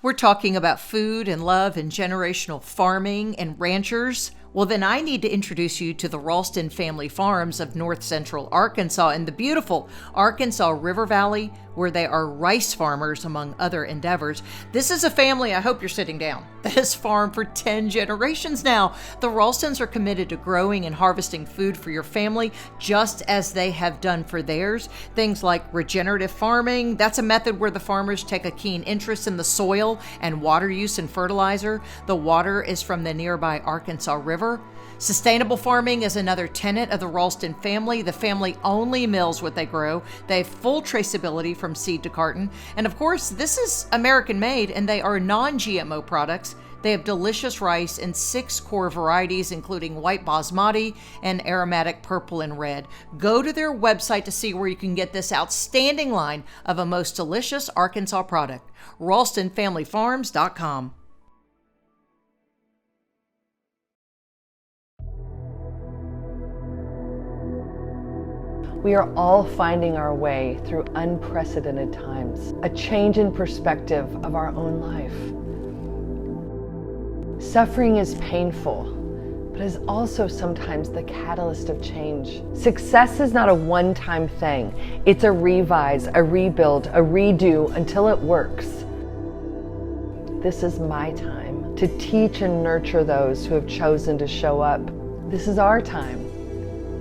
We're talking about food and love and generational farming and ranchers. Well, then I need to introduce you to the Ralston family farms of north central Arkansas in the beautiful Arkansas River Valley, where they are rice farmers, among other endeavors. This is a family, I hope you're sitting down, that has farmed for 10 generations now. The Ralstons are committed to growing and harvesting food for your family, just as they have done for theirs. Things like regenerative farming, that's a method where the farmers take a keen interest in the soil and water use and fertilizer. The water is from the nearby Arkansas River. Sustainable farming is another tenet of the Ralston family. The family only mills what they grow. They have full traceability from seed to carton. And of course, this is American made, and they are non-GMO products. They have delicious rice in 6 core varieties, including white basmati and aromatic purple and red. Go to their website to see where you can get this outstanding line of a most delicious Arkansas product. RalstonFamilyFarms.com. We are all finding our way through unprecedented times, a change in perspective of our own life. Suffering is painful, but is also sometimes the catalyst of change. Success is not a one-time thing. It's a revise, a rebuild, a redo until it works. This is my time to teach and nurture those who have chosen to show up. This is our time.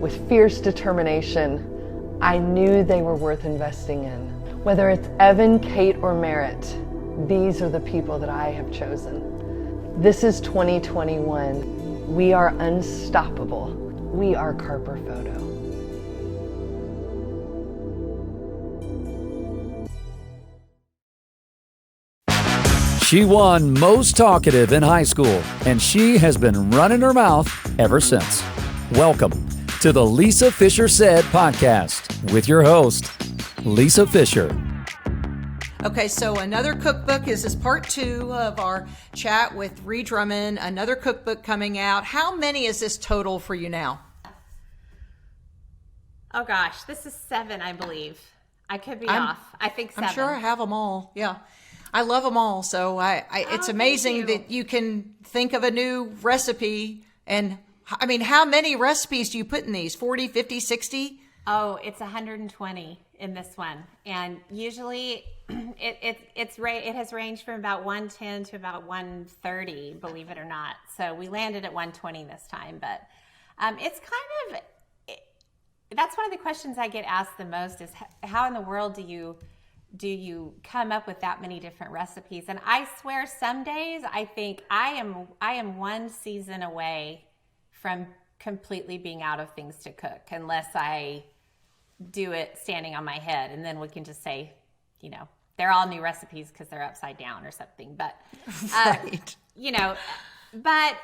With fierce determination, I knew they were worth investing in. Whether it's Evan, Kate, or Merritt, these are the people that I have chosen. This is 2021. We are unstoppable. We are Carper Photo. She won Most Talkative in high school, and she has been running her mouth ever since. Welcome to the Lisa Fischer Said podcast with your host, Lisa Fischer. Okay, so another cookbook. This is part 2 of our chat with Ree Drummond. Another cookbook coming out. How many is this total for you now? Oh gosh, this is 7, I believe. I could be off. I think 7. I'm sure I have them all. Yeah. I love them all. So it's amazing that you can think of a new recipe. And I mean, how many recipes do you put in these? 40, 50, 60? Oh, it's 120 in this one. And usually it has ranged from about 110 to about 130, believe it or not. So we landed at 120 this time, but it's kind of, that's one of the questions I get asked the most is how in the world do you come up with that many different recipes? And I swear some days I think I am one season away from completely being out of things to cook unless I do it standing on my head, and then we can just say, you know, they're all new recipes because they're upside down or something. But right. You know, but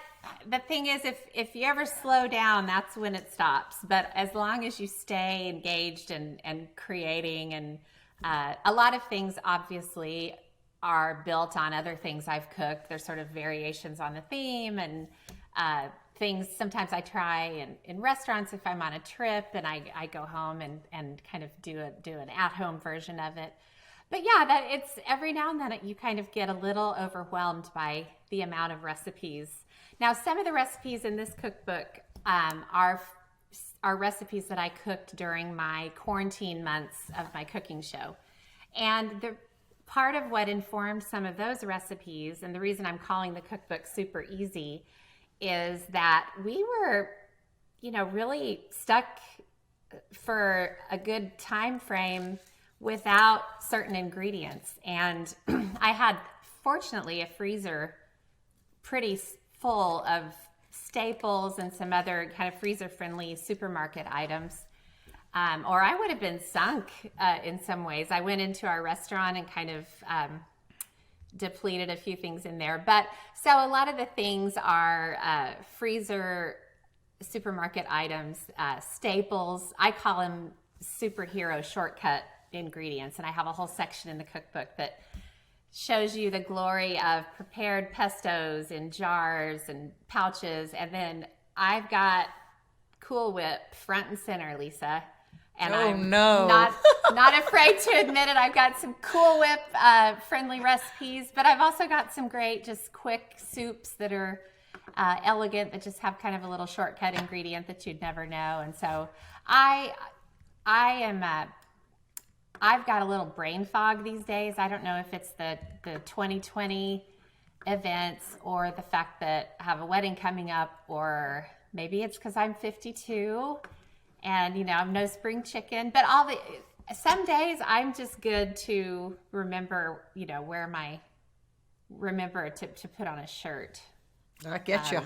the thing is, if you ever slow down, that's when it stops. But as long as you stay engaged and creating, and a lot of things obviously are built on other things I've cooked. There's sort of variations on the theme, and things sometimes I try in restaurants if I'm on a trip and I go home and kind of do an at-home version of it. But yeah, that it's every now and then you kind of get a little overwhelmed by the amount of recipes. Now, some of the recipes in this cookbook are recipes that I cooked during my quarantine months of my cooking show. And the part of what informed some of those recipes, and the reason I'm calling the cookbook Super Easy, is that we were, really stuck for a good time frame without certain ingredients. And I had, fortunately, a freezer pretty full of staples and some other kind of freezer-friendly supermarket items. Or I would have been sunk in some ways. I went into our restaurant and kind of depleted a few things in there. But so a lot of the things are freezer supermarket items, staples. I call them superhero shortcut ingredients. And I have a whole section in the cookbook that shows you the glory of prepared pestos in jars and pouches. And then I've got Cool Whip front and center, Lisa. And Oh, I'm no. not afraid to admit it. I've got some Cool Whip friendly recipes, but I've also got some great, just quick soups that are elegant, that just have kind of a little shortcut ingredient that you'd never know. And so I've got a little brain fog these days. I don't know if it's the 2020 events or the fact that I have a wedding coming up, or maybe it's because I'm 52 and, I'm no spring chicken. But some days I'm just good to remember, remember to put on a shirt. I get you.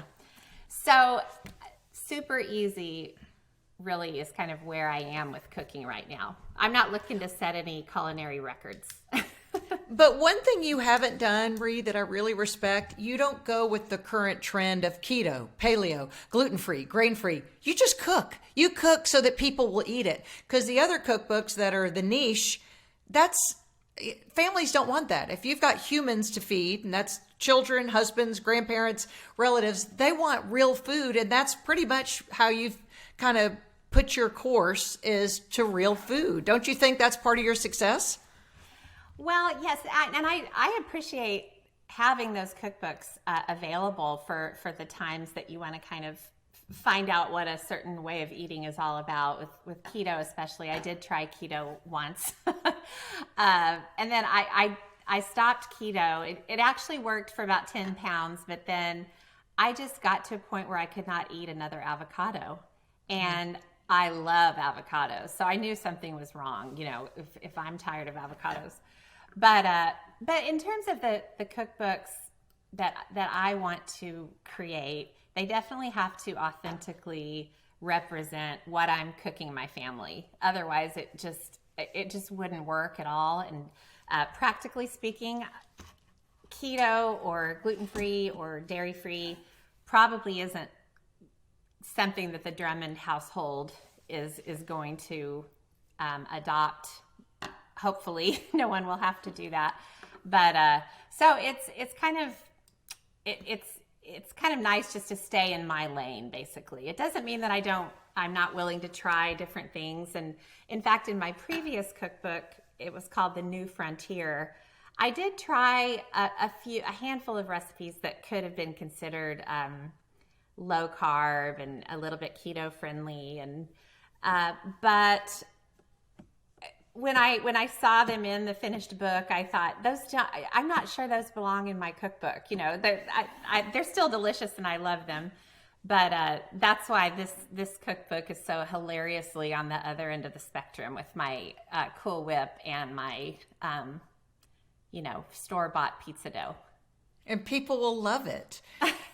So super easy really is kind of where I am with cooking right now. I'm not looking to set any culinary records. But one thing you haven't done, Ree, that I really respect, you don't go with the current trend of keto, paleo, gluten-free, grain-free. You just cook. You cook so that people will eat it. Because the other cookbooks that are the niche, families don't want that. If you've got humans to feed, and that's children, husbands, grandparents, relatives, they want real food. And that's pretty much how you've kind of put your course, is to real food. Don't you think that's part of your success? Well, yes, I appreciate having those cookbooks available for the times that you want to kind of find out what a certain way of eating is all about. With keto especially, I did try keto once, and then I stopped keto. It actually worked for about 10 pounds, but then I just got to a point where I could not eat another avocado, and I love avocados, so I knew something was wrong. If I'm tired of avocados. But in terms of the cookbooks that I want to create, they definitely have to authentically represent what I'm cooking my family. Otherwise, it just wouldn't work at all. And practically speaking, keto or gluten-free or dairy-free probably isn't something that the Drummond household is going to adopt. Hopefully no one will have to do that. But so it's kind of nice just to stay in my lane, basically. It doesn't mean that I'm not willing to try different things. And in fact, in my previous cookbook, it was called The New Frontier. I did try a handful of recipes that could have been considered low carb and a little bit keto friendly, and but when I saw them in the finished book, I thought I'm not sure those belong in my cookbook. They're still delicious and I love them, but that's why this cookbook is so hilariously on the other end of the spectrum with my Cool Whip and my store-bought pizza dough. And people will love it.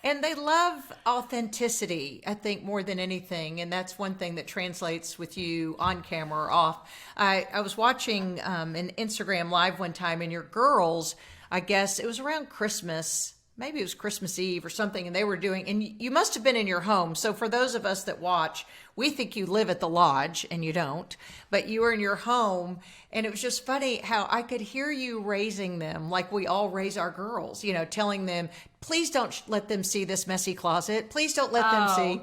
And they love authenticity, I think, more than anything. And that's one thing that translates with you on camera or off. I was watching an Instagram Live one time, and your girls, I guess it was around Christmas, maybe it was Christmas Eve or something, and they were doing, and you must have been in your home. So for those of us that watch, we think you live at the lodge, and you don't, but you were in your home. And it was just funny how I could hear you raising them like we all raise our girls, telling them, please don't let them see this messy closet. Please don't let them see.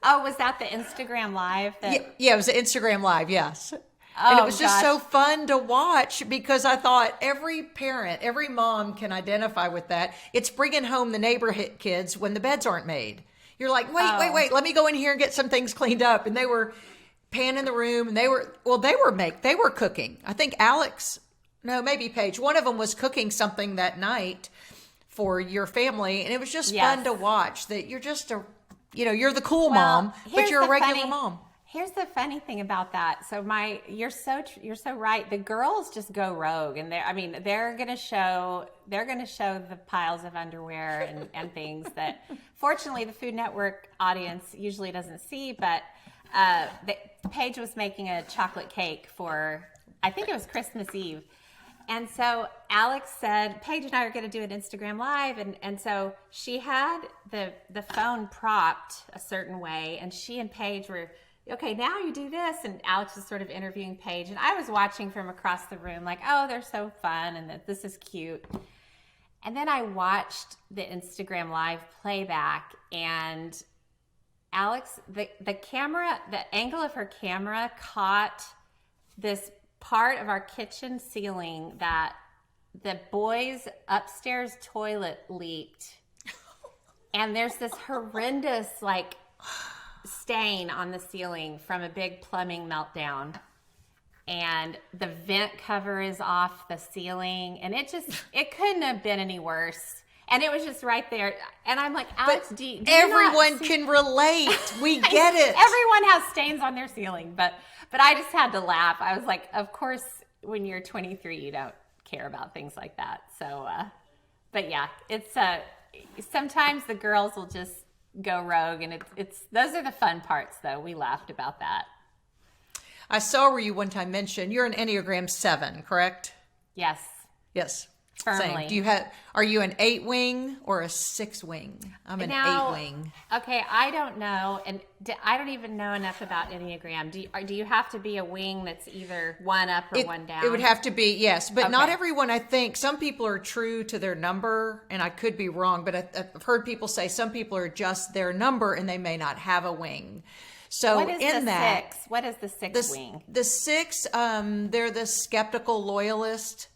Oh, was that the Instagram Live? Yeah, it was an Instagram Live, yes. And it was just so fun to watch, because I thought every parent, every mom can identify with that. It's bringing home the neighborhood kids when the beds aren't made. You're like, wait, let me go in here and get some things cleaned up. And they were panning the room, and they were cooking. I think maybe Paige, one of them was cooking something that night for your family. And it was just fun to watch that you're just you're the cool mom, but you're a regular mom. Here's the funny thing about that. So you're so right. The girls just go rogue, and they're going to show the piles of underwear and things that fortunately the Food Network audience usually doesn't see. But Paige was making a chocolate cake for, I think it was Christmas Eve. And so Alex said, Paige and I are going to do an Instagram Live. And so she had the phone propped a certain way, and she and Paige were, okay, now you do this. And Alex is sort of interviewing Paige. And I was watching from across the room like, oh, they're so fun and that this is cute. And then I watched the Instagram Live playback, and Alex, the angle of her camera caught this part of our kitchen ceiling that the boys' upstairs toilet leaked. And there's this horrendous like stain on the ceiling from a big plumbing meltdown. And the vent cover is off the ceiling, and it couldn't have been any worse. And it was just right there. And I'm like, Alex, do you everyone can relate. We get it. Everyone has stains on their ceiling, but I just had to laugh. I was like, of course, when you're 23, you don't care about things like that. So, but yeah, it's sometimes the girls will just go rogue, and it's those are the fun parts, though. We laughed about that. I saw where you one time mentioned you're an Enneagram 7, correct? Yes. Yes. Firmly. Same. Are you an 8-wing or a 6-wing? I'm an 8-wing. Okay, I don't know, and I don't even know enough about Enneagram. Do you have to be a wing that's either one up or one down? It would have to be, yes, but not everyone. I think some people are true to their number, and I could be wrong, but I've heard people say some people are just their number and they may not have a wing. So what is the 6? What is the 6 wing? The 6, they're the skeptical loyalist.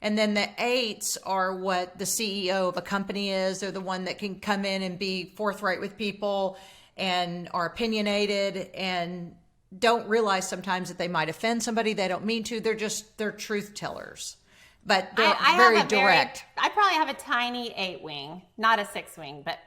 And then the 8s are what the CEO of a company is. They're the one that can come in and be forthright with people and are opinionated and don't realize sometimes that they might offend somebody. They don't mean to. They're truth tellers. But they're very direct. I probably have a tiny 8-wing, not a 6-wing, but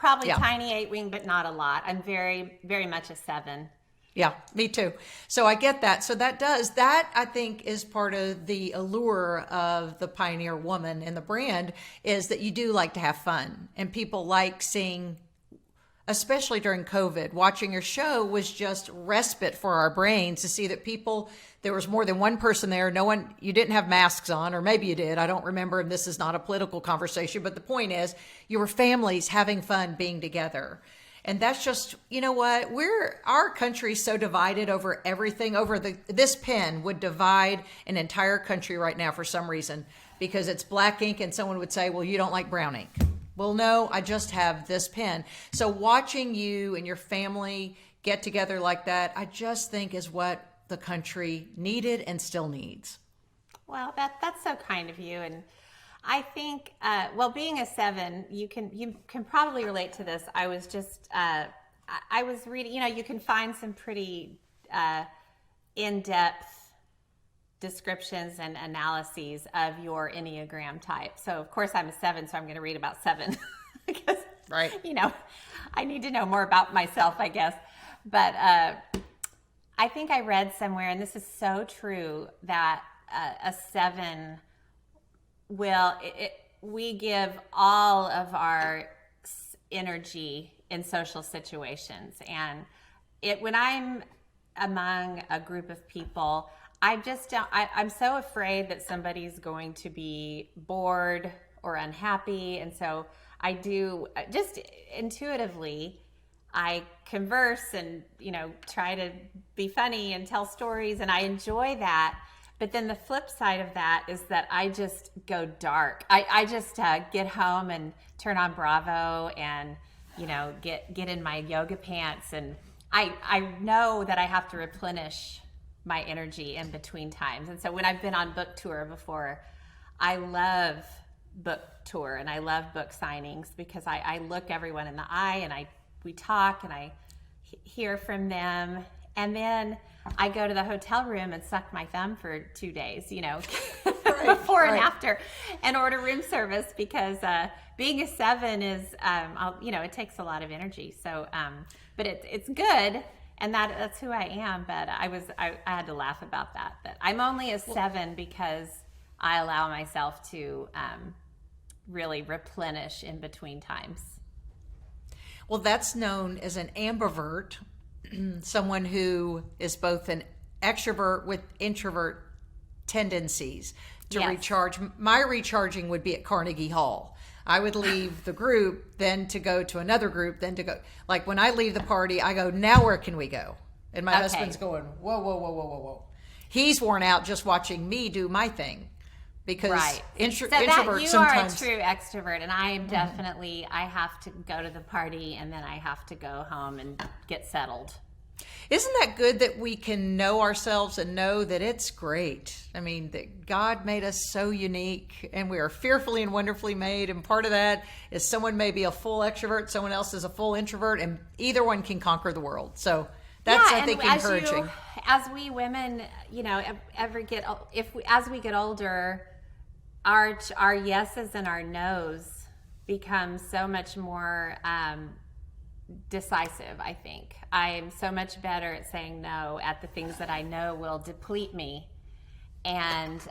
tiny 8-wing, but not a lot. I'm very, very much a 7. Yeah, me too. So I get that. So that I think is part of the allure of the Pioneer Woman and the brand, is that you do like to have fun, and people like seeing, especially during COVID, watching your show was just respite for our brains to see that there was more than one person there. You didn't have masks on, or maybe you did. I don't remember. And this is not a political conversation, but the point is you were families having fun being together. And that's just, you know what, our country's so divided over everything. This pen would divide an entire country right now for some reason, because it's black ink and someone would say, well, you don't like brown ink. Well, no, I just have this pen. So watching you and your family get together like that, I just think is what the country needed and still needs. Well, that's so kind of you. And I think, being a 7, you can probably relate to this. I was just, I was reading, you can find some pretty in-depth descriptions and analyses of your Enneagram type. So, of course, I'm a 7, so I'm going to read about 7 because, right. I need to know more about myself, I guess. But I think I read somewhere, and this is so true, that a 7 we give all of our energy in social situations, and when I'm among a group of people, I'm so afraid that somebody's going to be bored or unhappy, and so I do just intuitively I converse and try to be funny and tell stories, and I enjoy that. But then the flip side of that is that I just go dark. I just get home and turn on Bravo and, get in my yoga pants. And I know that I have to replenish my energy in between times. And so when I've been on book tour before, I love book tour and I love book signings because I look everyone in the eye and we talk and I hear from them. And then I go to the hotel room and suck my thumb for 2 days, before and after, and order room service because being a 7 is, it takes a lot of energy. So, but it's good, and that's who I am. But I had to laugh about that I'm only a 7 because I allow myself to really replenish in between times. Well, that's known as an ambivert. Someone who is both an extrovert with introvert tendencies to recharge. My recharging would be at Carnegie Hall. I would leave the group, then to go to another group, then to go. Like when I leave the party, I go, now where can we go? And my husband's going, whoa, whoa, whoa, whoa, whoa, whoa. He's worn out just watching me do my thing. Because introverts you sometimes... are a true extrovert, and I am definitely, I have to go to the party, and then I have to go home and get settled Isn't that good that we can know ourselves and know that it's great? I mean, that God made us so unique and we are fearfully and wonderfully made. And part of that is someone may be a full extrovert, someone else is a full introvert, and either one can conquer the world. So that's, I think, encouraging. As we women, as we get older, our yeses and our nos become so much more decisive. I think I am so much better at saying no at the things that I know will deplete me, and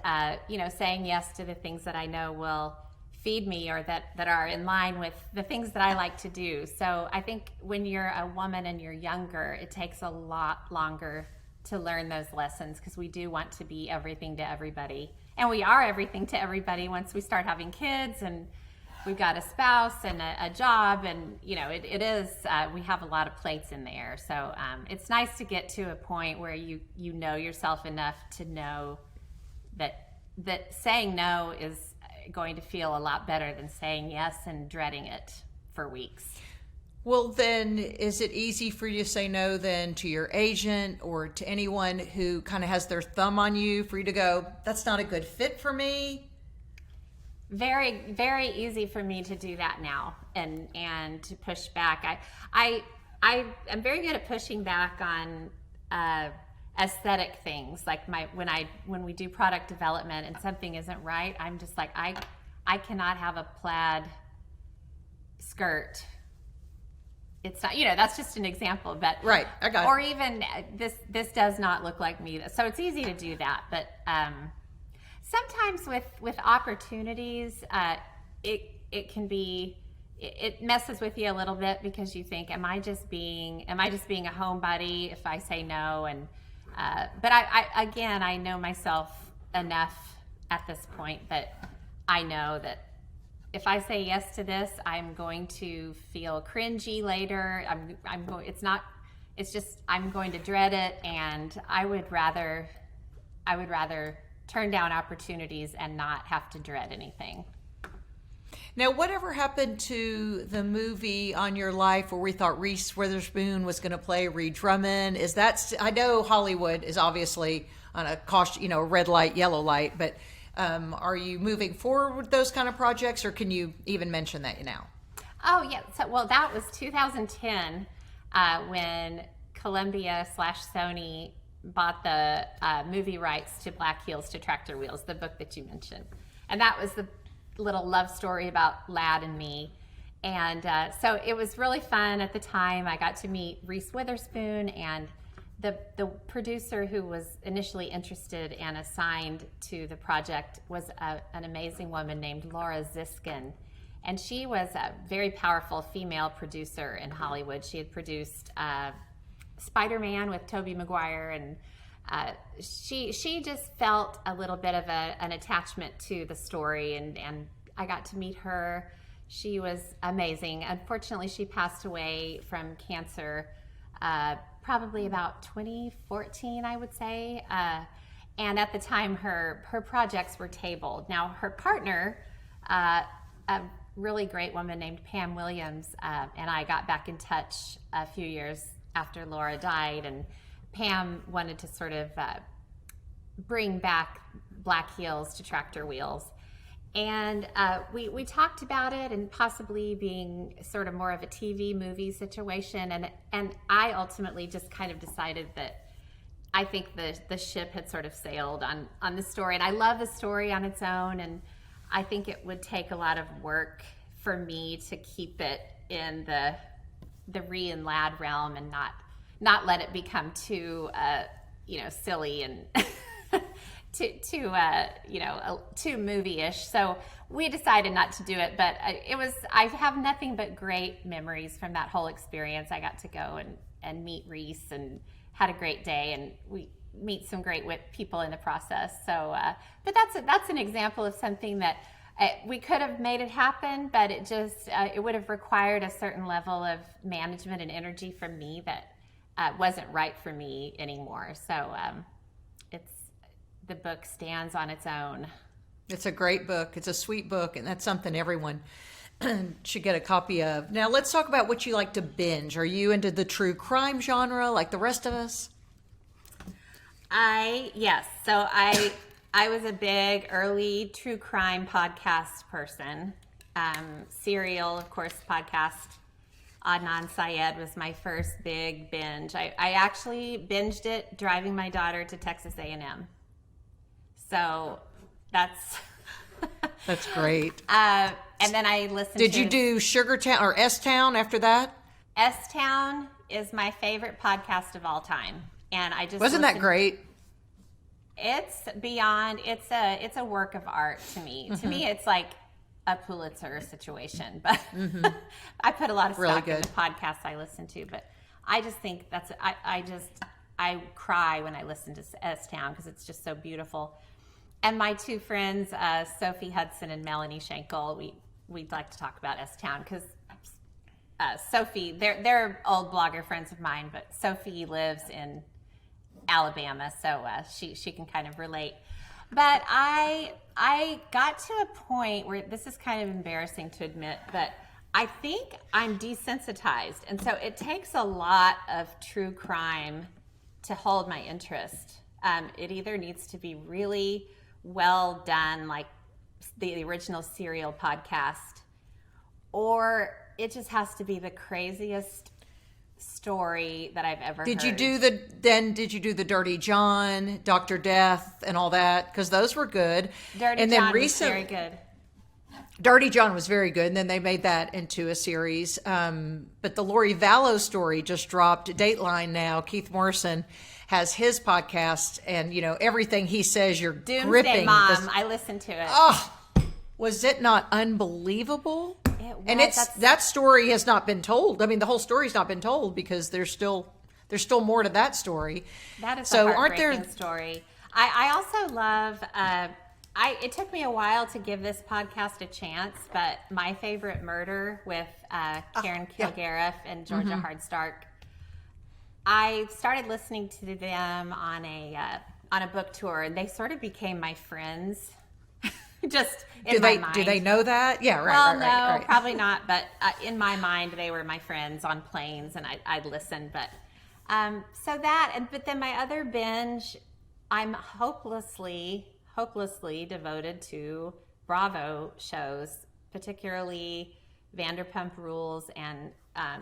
saying yes to the things that I know will feed me, or that are in line with the things that I like to do. So I think when you're a woman and you're younger, it takes a lot longer to learn those lessons, because we do want to be everything to everybody, and we are everything to everybody once we start having kids and we've got a spouse and a job, and it is we have a lot of plates in there. So it's nice to get to a point where you know yourself enough to know that saying no is going to feel a lot better than saying yes and dreading it for weeks. Well, then, is it easy for you to say no then to your agent or to anyone who kind of has their thumb on you, for you to go, that's not a good fit for me? Very, very easy for me to do that now, and to push back. I am very good at pushing back on aesthetic things. Like when we do product development and something isn't right, I'm just like, I cannot have a plaid skirt. It's not, that's just an example, but right, I got it. Or even this does not look like me. So it's easy to do that, but sometimes with opportunities, it can be, it messes with you a little bit, because you think, am I just being a homebody if I say no? And but I know myself enough at this point that I know that if I say yes to this, I'm going to feel cringy later. I'm going to dread it, and I would rather turn down opportunities and not have to dread anything. Now, whatever happened to the movie On Your Life where we thought Reese Witherspoon was going to play Ree Drummond? Is that, I know Hollywood is obviously on a caution, red light, yellow light, but are you moving forward with those kind of projects, or can you even mention that now? Oh, yeah. So, that was 2010 when Columbia/Sony bought the movie rights to Black Heels to Tractor Wheels, the book that you mentioned. And that was the little love story about Lad and me. And so it was really fun at the time. I got to meet Reese Witherspoon, and the producer who was initially interested and assigned to the project was an amazing woman named Laura Ziskin. And she was a very powerful female producer in Hollywood. She had produced Spider-Man with Tobey Maguire, and she just felt a little bit of an attachment to the story, and I got to meet her. She was amazing. Unfortunately, she passed away from cancer probably about 2014, I would say. And at the time, her projects were tabled. Now, her partner, a really great woman named Pam Williams, and I got back in touch a few years after Laura died, and Pam wanted to sort of bring back Black Heels to Tractor Wheels. And we talked about it, and possibly being sort of more of a TV movie situation. And I ultimately just kind of decided that I think the ship had sort of sailed on the story. And I love the story on its own, and I think it would take a lot of work for me to keep it in the Ree and Lad realm, and not let it become too silly and too movie-ish. So we decided not to do it, but I have nothing but great memories from that whole experience. I got to go and meet Reese and had a great day, and we meet some great people in the process. So, but that's an example of something that we could have made it happen, but it would have required a certain level of management and energy from me that wasn't right for me anymore. So the book stands on its own. It's a great book. It's a sweet book, and that's something everyone should get a copy of. Now let's talk about what you like to binge. Are you into the true crime genre like the rest of us? Yes. So I was a big early true crime podcast person. Serial, of course, podcast. Adnan Syed was my first big binge. I actually binged it driving my daughter to Texas A&M. So that's That's great. and then I listened. Did you do Sugartown or S-Town after that? S-Town is my favorite podcast of all time, and I just Wasn't that great? It's beyond. It's a work of art to me. To me, it's like a Pulitzer situation. But I put a lot of stock in the podcasts I listen to. But I just think that's. I cry when I listen to S-Town because it's just so beautiful. And my two friends, Sophie Hudson and Melanie Schenkel, we'd like to talk about S-Town because Sophie, they're old blogger friends of mine, but Sophie lives in Alabama, so she can kind of relate. But I got to a point where this is kind of embarrassing to admit, but I think I'm desensitized, and so it takes a lot of true crime to hold my interest. It either needs to be really well done, like the original Serial podcast, or it just has to be the craziest story that I've ever heard. Did you do the Dirty John, Dr. Death, and all that? Because those were good. Dirty John was very good. Dirty John was very good, and then they made that into a series. But the Lori Vallow story just dropped. Dateline now. Keith Morrison has his podcast, and everything he says, you're Doomsday gripping. Mom. I listened to it. Oh, was it not unbelievable? It was. And that story has not been told. I mean, the whole story's not been told because there's still more to that story. That is a heartbreaking story. I also love. It took me a while to give this podcast a chance, but My Favorite Murder with Karen Kilgariff and Georgia Hardstark. I started listening to them on a book tour, and they sort of became my friends. Just in my mind. Do they know that? Yeah, right. Well, right. Probably not. But in my mind, they were my friends on planes, and I'd listen. But but then my other binge, I'm hopelessly devoted to Bravo shows, particularly Vanderpump Rules and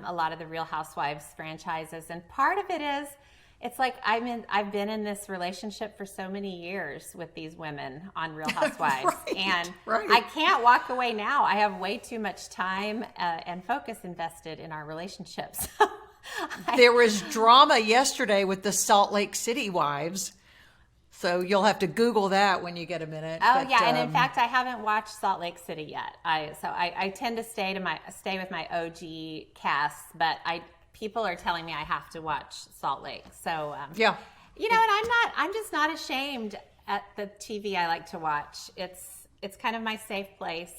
a lot of the Real Housewives franchises. And part of it is, it's like I've been in this relationship for so many years with these women on Real Housewives, and I can't walk away now. I have way too much time and focus invested in our relationships. There was drama yesterday with the Salt Lake City wives. So you'll have to Google that when you get a minute. And in fact, I haven't watched Salt Lake City yet. I tend to stay with my OG casts, but people are telling me I have to watch Salt Lake. So and I'm just not ashamed at the TV I like to watch. It's kind of my safe place.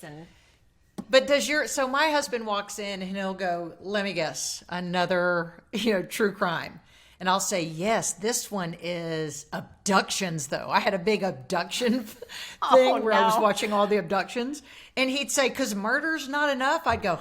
But so my husband walks in and he'll go, let me guess, another true crime. And I'll say, yes, this one is abductions, though. I had a big abduction thing where I was watching all the abductions. And he'd say, because murder's not enough? I'd go,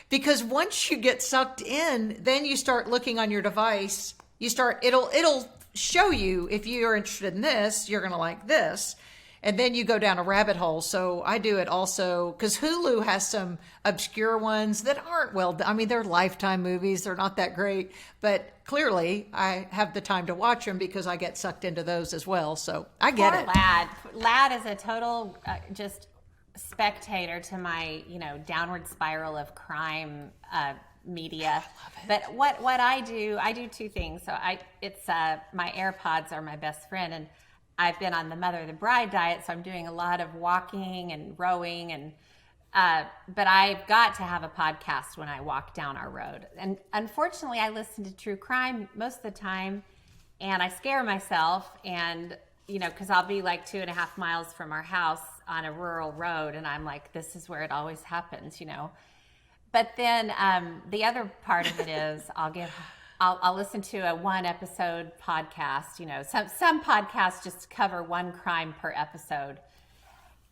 Because once you get sucked in, then you start looking on your device. It'll show you, if you're interested in this, you're going to like this. And then you go down a rabbit hole. So I do it also because Hulu has some obscure ones that aren't well done. I mean, they're Lifetime movies. They're not that great. But clearly, I have the time to watch them because I get sucked into those as well. So I get it. Lad is a total just spectator to my downward spiral of crime media. But what I do two things. So my AirPods are my best friend, and I've been on the Mother of the Bride diet, so I'm doing a lot of walking and rowing, and but I've got to have a podcast when I walk down our road. And unfortunately, I listen to true crime most of the time, and I scare myself, and because I'll be like 2.5 miles from our house on a rural road, and I'm like, this is where it always happens, But then the other part of it is I'll listen to a 1-episode podcast. Some podcasts just cover one crime per episode.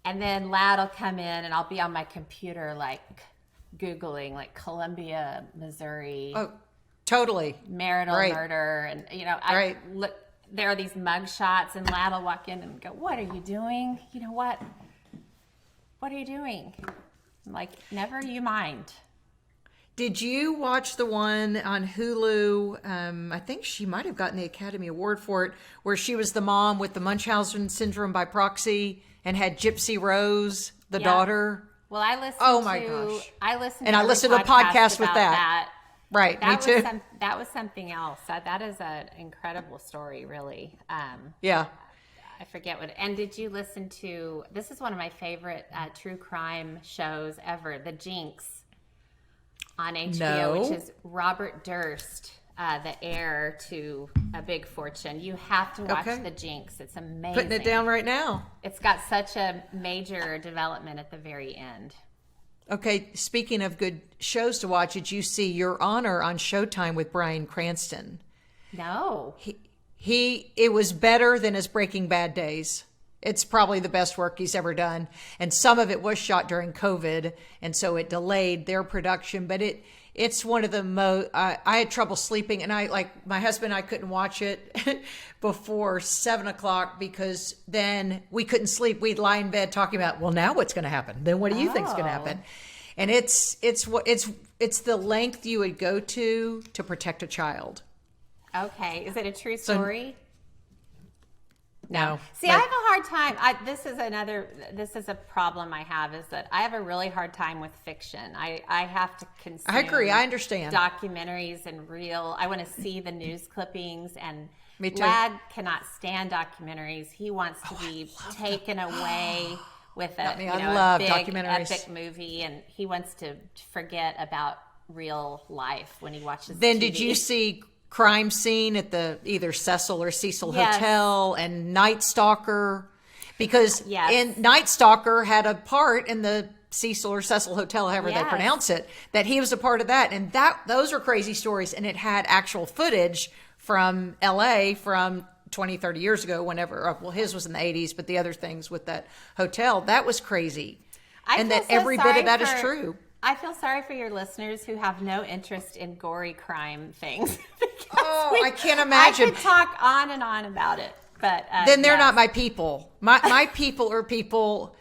And then Lad will come in and I'll be on my computer, like Googling like Columbia, Missouri. Oh, totally. Marital murder. And, I look, there are these mug shots and Lad will walk in and go, what are you doing? You know what? What are you doing? I'm like, never you mind. Did you watch the one on Hulu? I think she might have gotten the Academy Award for it, where she was the mom with the Munchausen syndrome by proxy and had Gypsy Rose, the daughter. Well, I listened. Oh my gosh! I listened, and I listened to a podcast with that. Right, me too. That was something else. That is an incredible story, really. Yeah. I forget what. And did you listen to? This is one of my favorite true crime shows ever, The Jinx, on HBO, which is Robert Durst, the heir to a big fortune. You have to watch The Jinx. It's amazing. Putting it down right now. It's got such a major development at the very end. Okay, speaking of good shows to watch, did you see Your Honor on Showtime with Bryan Cranston? No. It was better than his Breaking Bad days. It's probably the best work he's ever done. And some of it was shot during COVID, and so it delayed their production. But it's one of the most, I had trouble sleeping, and my husband and I couldn't watch it before 7 o'clock because then we couldn't sleep. We'd lie in bed talking about, well, now what's going to happen? Then what do you think's going to happen? And it's the length you would go to protect a child. Okay. Is it a true story? No. See, I have a hard time. This is a problem I have, is that I have a really hard time with fiction. I have to consume. I agree. I understand. Documentaries and I want to see the news clippings, and me too. Lad cannot stand documentaries. He wants to be taken away with I love big documentaries. epic movie, and he wants to forget about real life when he watches Then TV. Did you see Crime Scene at the either Cecil or Cecil Hotel and Night Stalker? Because Night Stalker had a part in the Cecil or Cecil Hotel, however they pronounce it, that he was a part of that. And those are crazy stories. And it had actual footage from LA from 20, 30 years ago, whenever, well, his was in the 80s, but the other things with that hotel, that was crazy. And that every bit of that is true. I feel sorry for your listeners who have no interest in gory crime things. I can't imagine. I could talk on and on about it, but then they're not my people. My people are people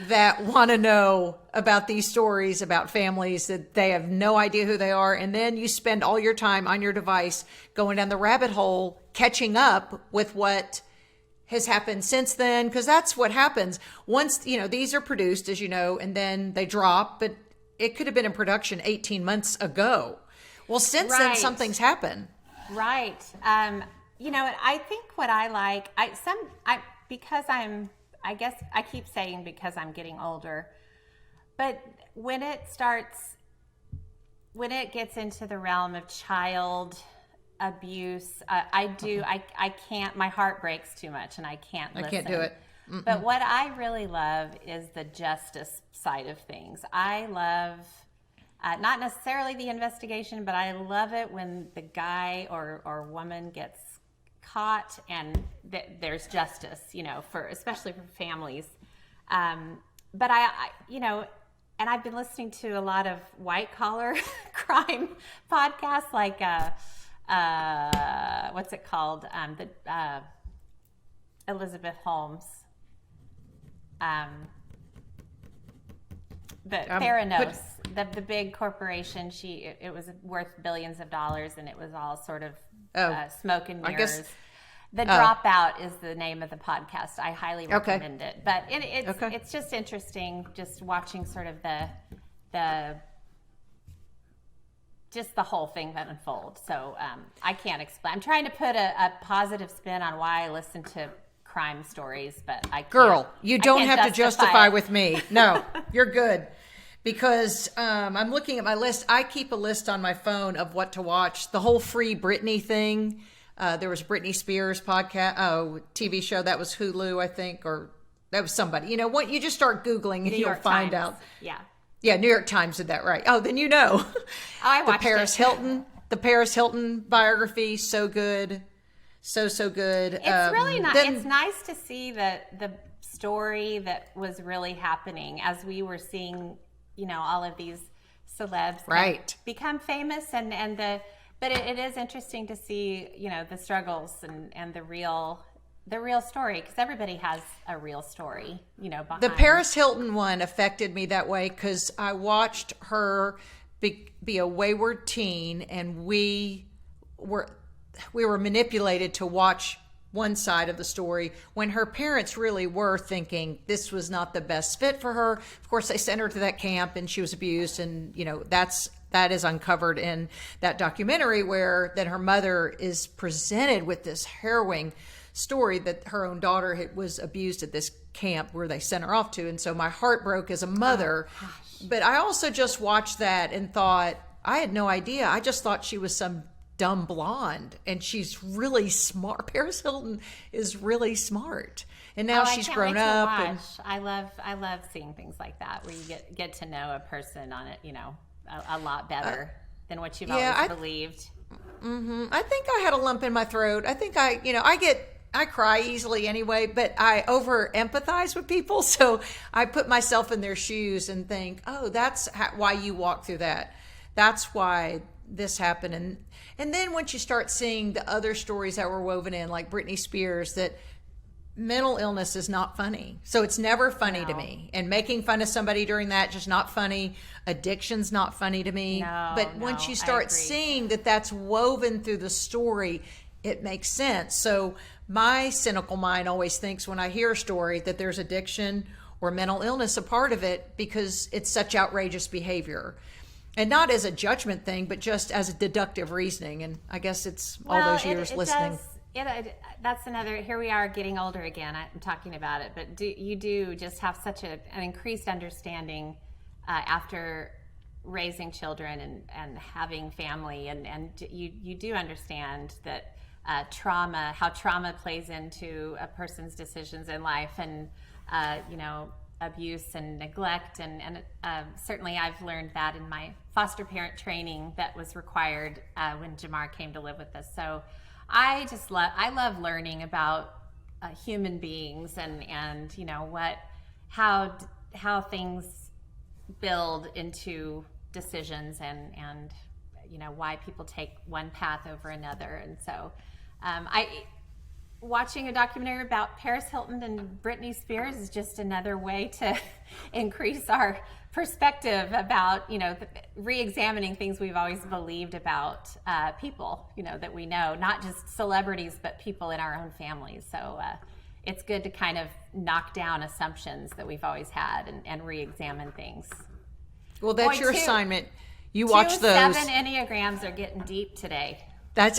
that want to know about these stories about families that they have no idea who they are, and then you spend all your time on your device going down the rabbit hole, catching up with what has happened since then, because that's what happens. Once these are produced, as you know, and then they drop, but it could have been in production 18 months ago. Well, since then, something's happened. Right. I think what I like, I guess I keep saying because I'm getting older, but when it gets into the realm of child abuse, I can't, my heart breaks too much and I can't listen. I can't do it. Mm-mm. But what I really love is the justice side of things. I love, not necessarily the investigation, but I love it when the guy or woman gets caught and there's justice, especially for families. But and I've been listening to a lot of white collar crime podcasts, like what's it called? Elizabeth Holmes. Theranos, the big corporation. It was worth billions of dollars, and it was all sort of smoke and mirrors. The Dropout is the name of the podcast. I highly recommend it. But it's just interesting, just watching sort of the whole thing that unfolds. So I can't explain. I'm trying to put a positive spin on why I listen to crime stories, but I can't. Girl, you don't have to justify with me. No, you're good. Because I'm looking at my list. I keep a list on my phone of what to watch. The whole Free Britney thing. There was Britney Spears TV show. That was Hulu, I think, or that was somebody. What? You just start Googling and you'll find out. Yeah. Yeah, New York Times did that right. Oh, then you know. I watched the Paris Hilton biography, so good. So good. It's really nice. It's nice to see the story that was really happening as we were seeing, all of these celebs become famous but it is interesting to see, the struggles and the real story, because everybody has a real story, behind. The Paris Hilton one affected me that way because I watched her be a wayward teen, and we were manipulated to watch one side of the story when her parents really were thinking this was not the best fit for her. Of course, they sent her to that camp and she was abused, and that is uncovered in that documentary, where then her mother is presented with this harrowing story that her own daughter was abused at this camp where they sent her off to. And so my heart broke as a mother. But I also just watched that and thought, I had no idea. I just thought she was some dumb blonde, and she's really smart. Paris Hilton is really smart, and now she's grown up. And I love seeing things like that, where you get to know a person on it, a lot better than what you've always believed. I think I had a lump in my throat. I think I cry easily anyway, but I over empathize with people, so I put myself in their shoes and think, oh, that's why you walk through that. That's why this happened. And then once you start seeing the other stories that were woven in, like Britney Spears, that mental illness is not funny. So it's never funny to me. And making fun of somebody during that, just not funny. Addiction's not funny to me. But once you start seeing that that's woven through the story, it makes sense. So my cynical mind always thinks when I hear a story that there's addiction or mental illness a part of it, because it's such outrageous behavior. And not as a judgment thing, but just as a deductive reasoning. And I guess it's all those years listening. That's another, here we are getting older again. I'm talking about it, but you do just have such an increased understanding after raising children and having family. And you do understand that how trauma plays into a person's decisions in life, and, abuse and neglect. And certainly I've learned that in my foster parent training that was required when Jamar came to live with us. So I love learning about human beings and how things build into decisions and why people take one path over another. And so watching a documentary about Paris Hilton and Britney Spears is just another way to increase our perspective about, re-examining things we've always believed about people, that we know, not just celebrities, but people in our own families. So it's good to kind of knock down assumptions that we've always had and re-examine things. Well, that's your assignment. You watch those. 7 Enneagrams are getting deep today.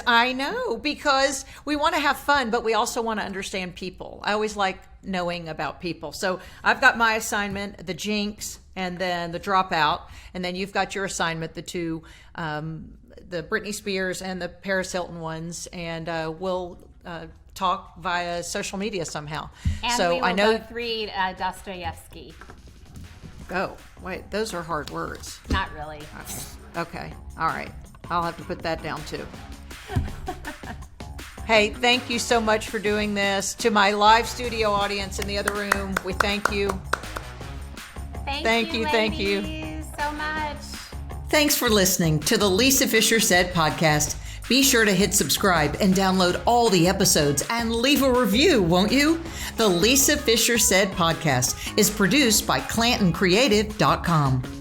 I know, because we want to have fun, but we also want to understand people. I always like knowing about people. So I've got my assignment, the Jinx, and then the Dropout. And then you've got your assignment, the two, the Britney Spears and the Paris Hilton ones. And we'll talk via social media somehow. And so we will I know both read Dostoevsky. Oh, wait, those are hard words. Not really. Okay. All right. I'll have to put that down too. Hey, thank you so much for doing this. To my live studio audience in the other room, we thank you. Thank you so much. Thanks for listening to the Lisa Fischer Said podcast. Be sure to hit subscribe and download all the episodes and leave a review, won't you? The Lisa Fischer Said podcast is produced by ClantonCreative.com.